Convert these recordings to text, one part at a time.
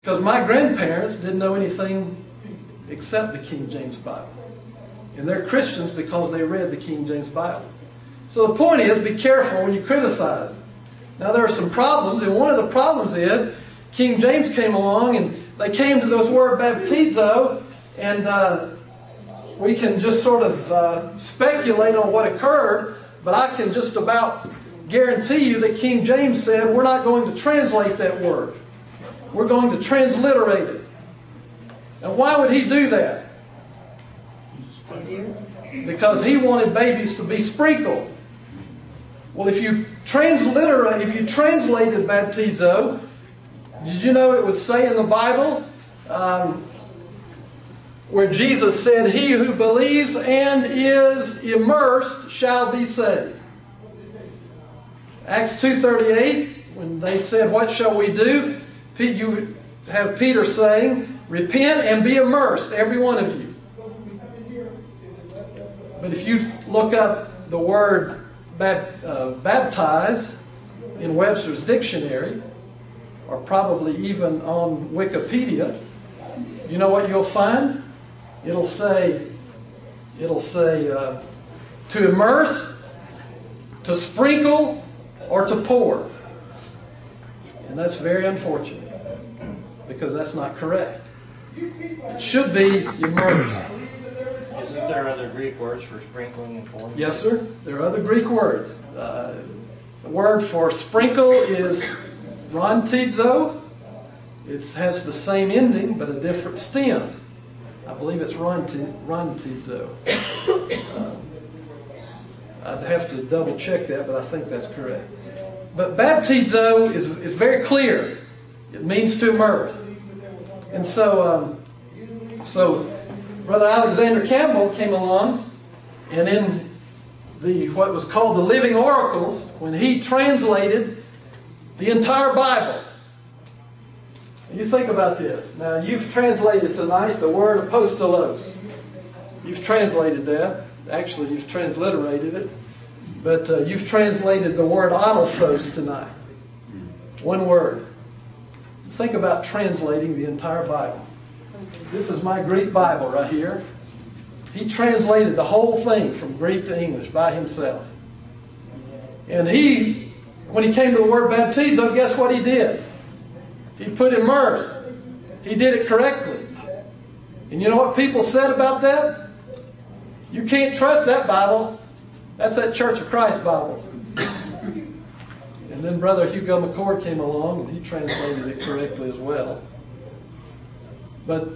Because my grandparents didn't know anything except the King James Bible. And they're Christians because they read the King James Bible. So the point is, be careful when you criticize. Now there are some problems, and one of the problems is King James came along and they came to this word baptizo, and we can just sort of speculate on what occurred, but I can just about guarantee you that King James said, we're not going to translate that word. We're going to transliterate it. And why would he do that? Because he wanted babies to be sprinkled. Well, if you translated baptizo, did you know it would say in the Bible where Jesus said, he who believes and is immersed shall be saved. Acts 2:38, when they said, what shall we do? You have Peter saying, repent and be immersed, every one of you. But if you look up the word baptize in Webster's dictionary, or probably even on Wikipedia, you know what you'll find? It'll say to immerse, to sprinkle, or to pour. And that's very unfortunate, because that's not correct. It should be immersed. Isn't there other Greek words for sprinkling and pouring? Yes, sir. There are other Greek words. The word for sprinkle is rantizo. It has the same ending, but a different stem. I believe it's rantizo. I'd have to double check that, but I think that's correct. But baptizo is very clear. It means to immerse. And so Brother Alexander Campbell came along, and in what was called the Living Oracles, when he translated the entire Bible. And you think about this. Now, you've translated tonight the word apostolos. You've translated that. Actually, you've transliterated it. But you've translated the word adelphos tonight. One word. Think about translating the entire Bible. This is my Greek Bible right here. He translated the whole thing from Greek to English by himself. And when he came to the word baptizo, guess what he did? He put immerse. He did it correctly. And you know what people said about that? You can't trust that Bible. That's that Church of Christ Bible. And then Brother Hugo McCord came along, and he translated it correctly as well. But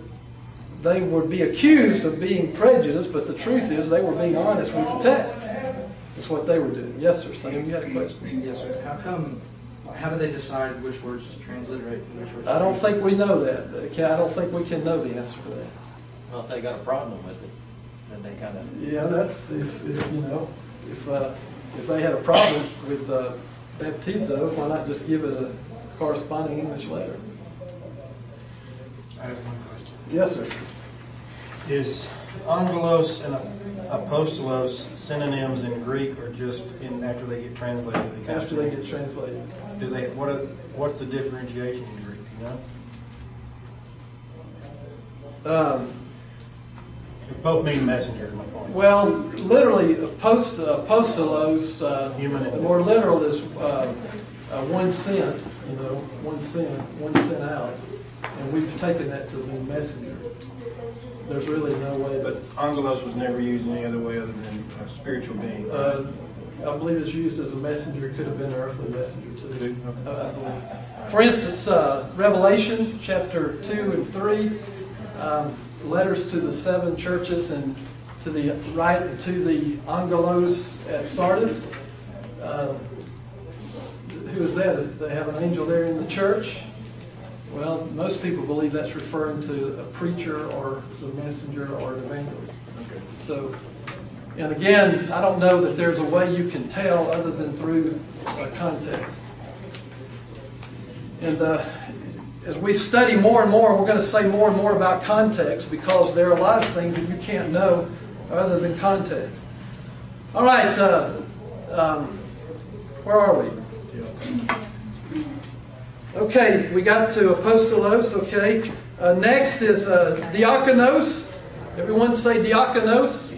they would be accused of being prejudiced, but the truth is they were being honest with the text. That's what they were doing. Yes, sir. Sam, you had a question? Yes, sir. How do they decide which words to transliterate and which words to I don't think we know that. I don't think we can know the answer to that. Well, if they got a problem with it, then they kind of... Yeah, that's if they had a problem with baptizo, why not just give it a corresponding English letter? I have one question. Yes, sir. Is angelos and apostolos synonyms in Greek, or just after they get translated? After they get translated. What's the differentiation in Greek? Do you know? Both mean messenger, is my point. Well, literally, apostolos, the more literal is 1 cent. You know, 1 cent, 1 cent out, and we've taken that to mean messenger. There's really no way. But angelos was never used any other way other than a spiritual being. Right? I believe it's used as a messenger. It could have been an earthly messenger too. I believe. For instance, Revelation chapter 2 and 3, letters to the 7 churches, and to the angelos at Sardis. Who is that? They have an angel there in the church. Well, most people believe that's referring to a preacher or the messenger or an evangelist. Okay. So, and again, I don't know that there's a way you can tell other than through context. And as we study more and more, we're going to say more and more about context, because there are a lot of things that you can't know other than context. All right, where are we? Okay, we got to apostolos, okay. Next is diakonos. Everyone say diakonos.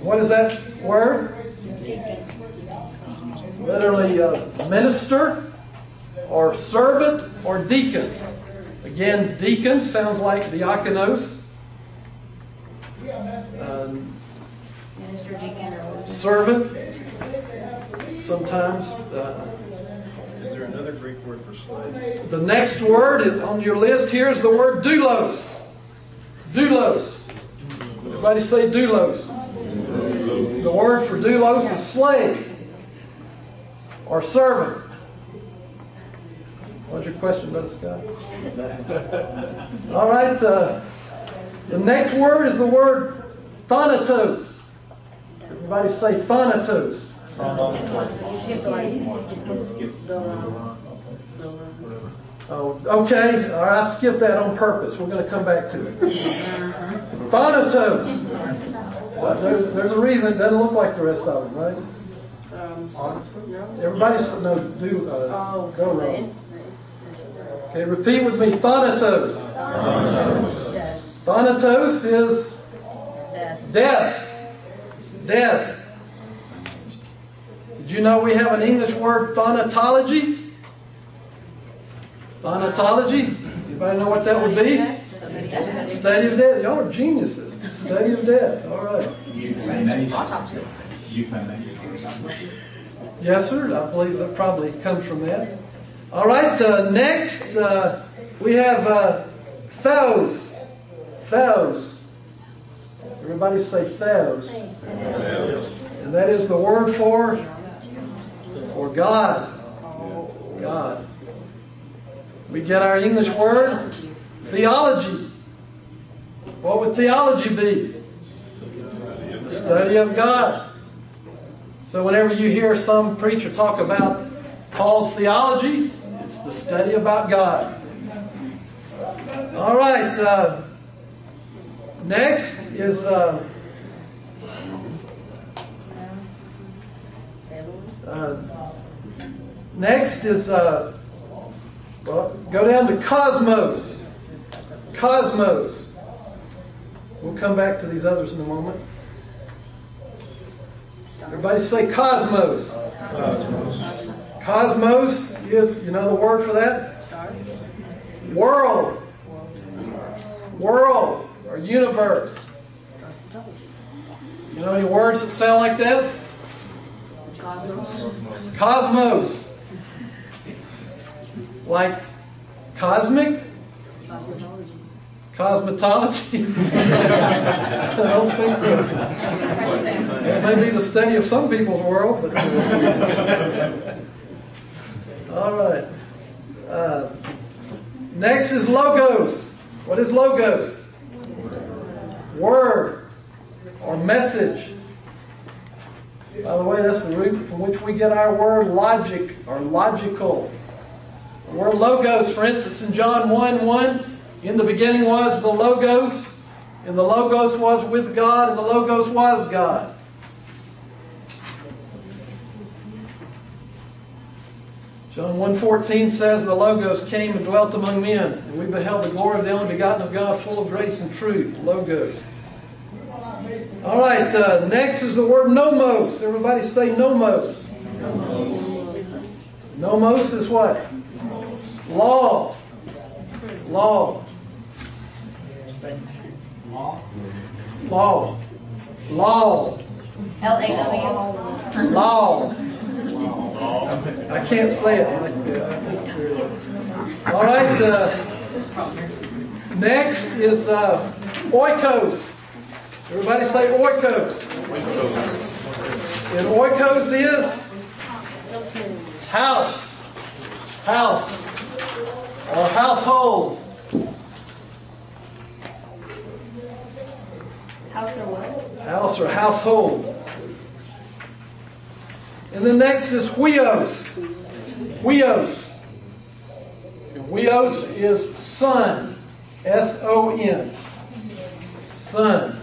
What is that word? Literally minister or servant or deacon. Again, deacon sounds like diakonos. Minister, deacon, or Servant. Sometimes. Is there another Greek word for slave? The next word on your list here is the word doulos. Doulos. Everybody say doulos. The word for doulos is slave or servant. What's your question, Brother Scott? All right. The next word is the word thanatos. Everybody say thanatos. Oh, okay. All right, I skipped that on purpose. We're going to come back to it. Thanatos. There's a reason it doesn't look like the rest of them, right? Everybody, go wrong. Okay, repeat with me. Thanatos. Thanatos is death. Death. Did you know we have an English word, thanatology? Thanatology? Anybody know what that would be? Study of death. Y'all are geniuses. Study of death. All right. Yes, sir. I believe that probably comes from that. All right. Next, we have theos. Theos. Everybody say theos. And that is the word for God. God. We get our English word, theology. What would theology be? The study of God. So whenever you hear some preacher talk about Paul's theology, it's the study about God. All right. Next is go down to cosmos. Cosmos. We'll come back to these others in a moment. Everybody say cosmos. Cosmos is, you know the word for that? World. World or universe. You know any words that sound like that? Cosmos. Like cosmic? Cosmetology? I don't think that may be the study of some people's world. But all right. Next is logos. What is logos? Word or message. By the way, that's the root from which we get our word logic or logical. The word logos, for instance, in John 1:1, in the beginning was the Logos, and the Logos was with God, and the Logos was God. John 1:14 says, the Logos came and dwelt among men, and we beheld the glory of the only begotten of God, full of grace and truth. Logos. All right, next is the word nomos. Everybody say nomos. Nomos is what? Law. Law. Law. Law. L-A-W. Law. I can't say it like that. All right. Next is oikos. Everybody say oikos. And oikos is house. House. Or household. House or what? House or household. And the next is huios. Huios. And huios is son. S-O-N. Son.